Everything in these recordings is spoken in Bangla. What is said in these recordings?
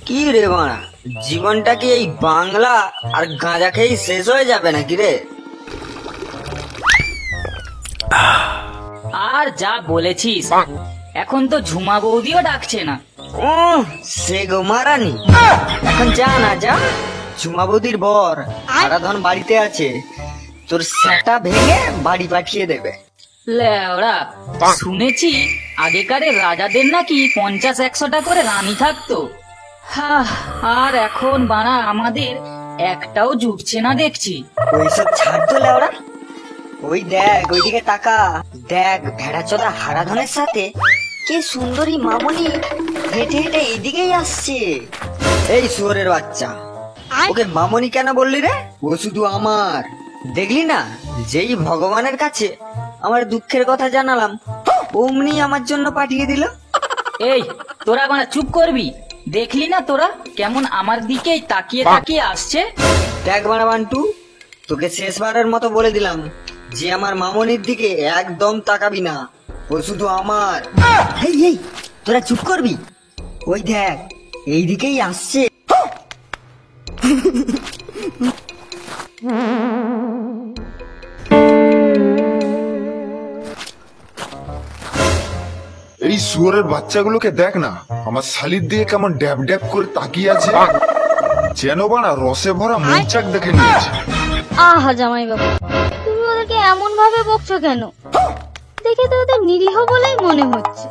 কি রে বাড়া, জীবনটা কি এই বাংলা আর গাঁজা খেয়েই শেষ হয়ে যাবে নাকি রে? আর যা বলেছিস, এখন তো ঝুমা বৌদিও ডাকছে না। ও সে গো মারানি, এখন যা না যা, ঝুমা বৌদির বর আরাধন বাড়িতে আছে, তোর সেটা ভেঙে বাড়ি পাঠিয়ে দেবে। লেওড়া, শুনেছি আগেকারের রাজাদের নাকি 50-100টা করে রানী থাকতো। আর এখন বাড়া আমাদের একটাও জুটছে না দেখছি। ওইসব ছাড় তো লেওড়া, ওই দেখ ওইদিকে তাকা, দেখ ভেড়াচোদা হারাধনের সাথে কে সুন্দরী মামনি হেঁটে হেঁটে এইদিকেই আসছে। এই শুয়োরের বাচ্চা, ওকে মামনি কেন বললি রে? ও শুধু আমার, দেখলি না যেই ভগবানের কাছে আমার দুঃখের কথা জানালাম অমনি আমার জন্য পাঠিয়ে দিল। এই তোরা বাড়া চুপ করবি? দেখলি না তোরা কেমন আমার দিকেই তাকিয়ে তাকিয়ে আসছে? দেখ বাড়া বান্টু, তোকে শেষবারের মতো বলে দিলাম যে আমার মামনির দিকে একদম তাকাবি না, ও শুধু আমার। এই এই তোরা চুপ করবি? ওই দেখ এইদিকেই আসছে। এই শুয়োরের বাচ্চাগুলোকে দেখ না, আমার শালির দিকে কেমন ড্যাব ড্যাব করে তাকিয়ে আছে, যেন বানা রসে ভরা মৌচাক দেখে নিয়েছে। আহা জামাই বাবু, তুমি ওদেরকে এমন ভাবে বকছো কেন? দেখে তো ওদের নিরীহ বলেই মনে হচ্ছে।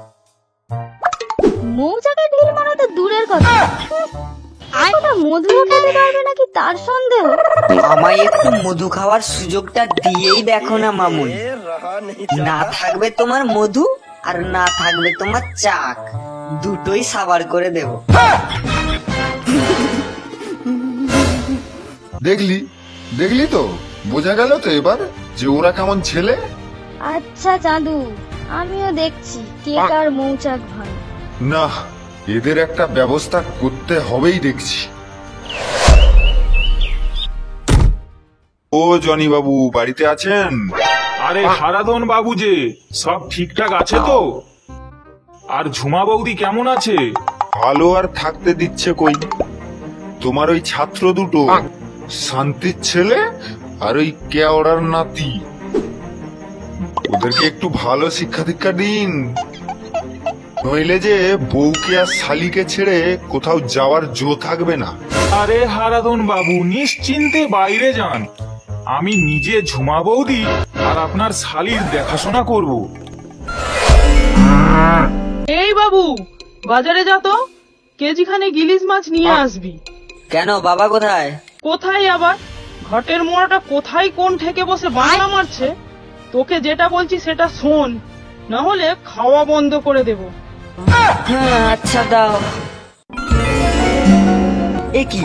মৌচাকে ঢিল মারা তো দূরের কথা, ওটা মধুও খেতে পারবে নাকি তার সন্দেহ। আমায় একটু মধু খাওয়ার সুযোগটা দিয়েই দেখো না মামুন, না থাকবে তোমার মধু আর না থাকবে তোমার চাক, দুটোই সাবার করে দেব। দেখলি দেখলি তো, বোঝা গেল তো এবার যে ওরা কেমন ছেলে। আচ্ছা চাঁদু, আমিও দেখছি কে কার মৌচাক ভাই। না, এদের একটা ব্যবস্থা করতে হবেই দেখছি। ও জনি বাবু বাড়িতে আছেন? আরে হারাধন বাবু যে, সব ঠিকঠাক আছে তো? আর ঝুমা বৌদি কেমন আছে? ভালো আর থাকতে দিচ্ছে কই, তোমার ওই ছাত্র দুটো শান্তির ছেলে আর ওই কেওড়ার নাতি, ওদেরকে একটু ভালো শিক্ষা দীক্ষা দিন, নইলে যে বউকে আর শালিকে ছেড়ে কোথাও যাওয়ার জো থাকবে না। আরে হারাধন বাবু নিশ্চিন্তে বাইরে যান, আমি নিজে ঝুমা বৌদি আর আপনার শালির দেখাশোনা করব। এই বাবু, বাজারে যা তো, কেজিখানে ইলিশ মাছ নিয়ে আসবি। কেন বাবা কোথায়? কোথায় আবার? ঘটের মোড়াটা কোথায় কোন ঠেকে বসে বাংলা মারছে। তোকে যেটা বলছি সেটা শোন, না হলে খাওয়া বন্ধ করে দেব। হ্যাঁ আচ্ছা দাও। এ কি,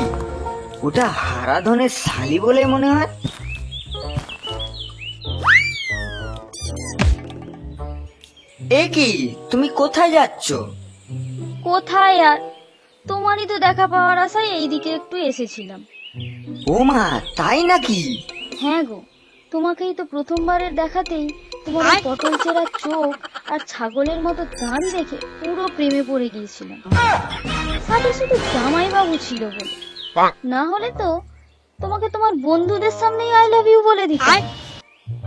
ওটা হারাধনের শালি বলে মনে হয়। এ কি, তুমি কোথায় যাচ্ছ? কোথায় আর, তোমারই তো দেখা পাওয়ার আশায় এইদিকে একটু এসেছিলাম। ও মা, তাই নাকি? হ্যাঁ গো, তোমাকেই তো প্রথমবারের দেখাতেই তোমার ওই পটল চেরা চোখ আর ছাগলের মতো দান দেখে পুরো প্রেমে পড়ে গিয়েছিলাম। সাথে শুধু জামাই বাবু ছিল বলে, না হলে তো তোমাকে তোমার বন্ধুদের সামনেই আই লাভ ইউ বলে দিতাম।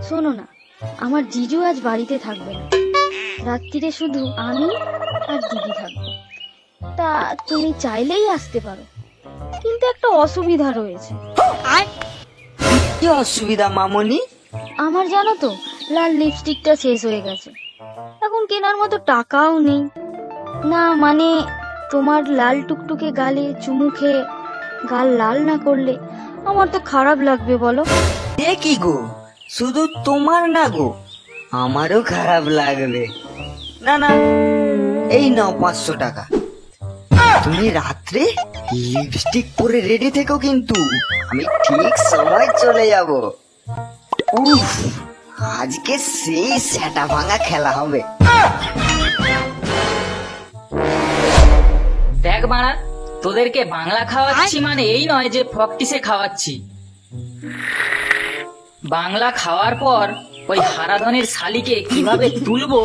শোনো না, আমার জিজু আজ বাড়িতে থাকবে না, রাত্রিরে শুধু আমি আর দিদি থাকবো। তা তুমি চাইলেই আসতে পারো, কিন্তু একটা অসুবিধা রয়েছে। কি অসুবিধা মামনি? আমার জানো তো লাল লিপস্টিকটা শেষ হয়ে গেছে, এখন কেনার মতো টাকাও নেই। না মানে তোমার লাল টুকটুকে গালে চুমু খেয়ে গাল লাল না করলে আমার তো খারাপ লাগবে বলো। এ কি গো, শুধু তোমার না গো, আমারও খারাপ লাগবে। না না, এই নাও 500 টাকা, তুমি রাত্রে লিপস্টিক পরে রেডি থেকো, কিন্তু আমি ঠিক সময় চলে যাব। উফ, আজকে সেই সেটা ভাঙা খেলা হবে। দেখ বাড়া, তোদেরকে বাংলা খাওয়াচ্ছি মানে এই নয় যে ফকটিসে খাওয়াচ্ছি। বাংলা খাওয়ার পর ওই হারাধনের শালিকে কিভাবে তুলবো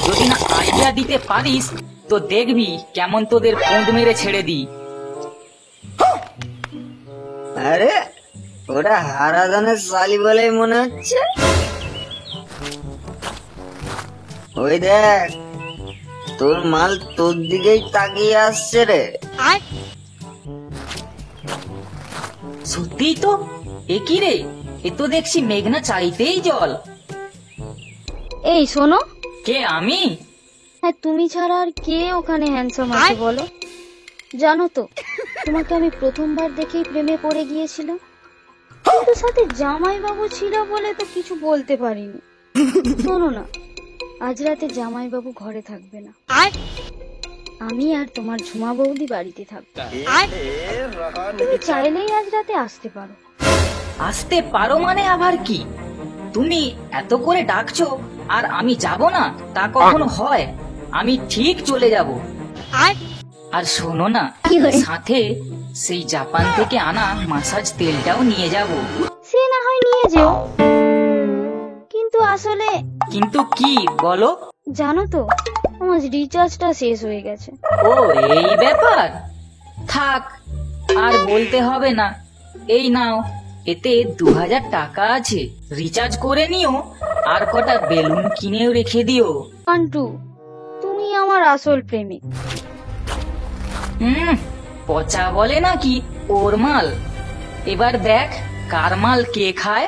যদি না আইডিয়া দিতে পারিস তো দেখবি কেমন তোদের পোঁদ মেরে ছেড়ে দিই। আরে ওটা হারাধনের শালি বলেই মনে হচ্ছে। ওই দেখ, তোর মাল তোর দিকেই তাকিয়ে আসছে রে। সত্যিই তো, এ কি রে, এ তো দেখছি মেঘনা চাইতেই জল। এই শোনো, কে, আমি? হ্যাঁ তুমি ছাড়া আর কে ওখানে হ্যান্ডসাম আছে বলো? জানো তো, তোমাকে আমি প্রথমবার দেখেই প্রেমে পড়ে গিয়েছিলাম, কিন্তু সাথে জামাইবাবু ছিল বলে তো কিছু বলতে পারিনি। শোনো না, আজ রাতে জামাইবাবু ঘরে থাকবে না, আমি আর তোমার ঝুমা বৌদি বাড়িতে থাকবো। তুমি চাইলেই আজ রাতে আসতে পারো। আসতে পারো মানে আবার কি? তুমি এত করে ডাকছো আর আমি যাব না তা কখনো হয়? আমি ঠিক চলে যাব। আর শোনো না, সাথে সেই জাপান থেকে আনা মাসাজ তেলটাও নিয়ে যাব। সে না হয় নিয়ে যেও, কিন্তু আসলে কিন্তু কি বলো? জানো তো, আমার রিচার্জটা শেষ হয়ে গেছে। ও এই ব্যাপার, থাক আর বলতে হবে না। এই নাও, এতে 2000 টাকা আছে, রিচার্জ করে নিও আর কটা বেলুন কিনেও রেখে দিও। আন্টু, তুমি আমার আসল প্রেমিক। পচা বলে নাকি ওর মাল? এবার দেখ কার মাল কে খায়।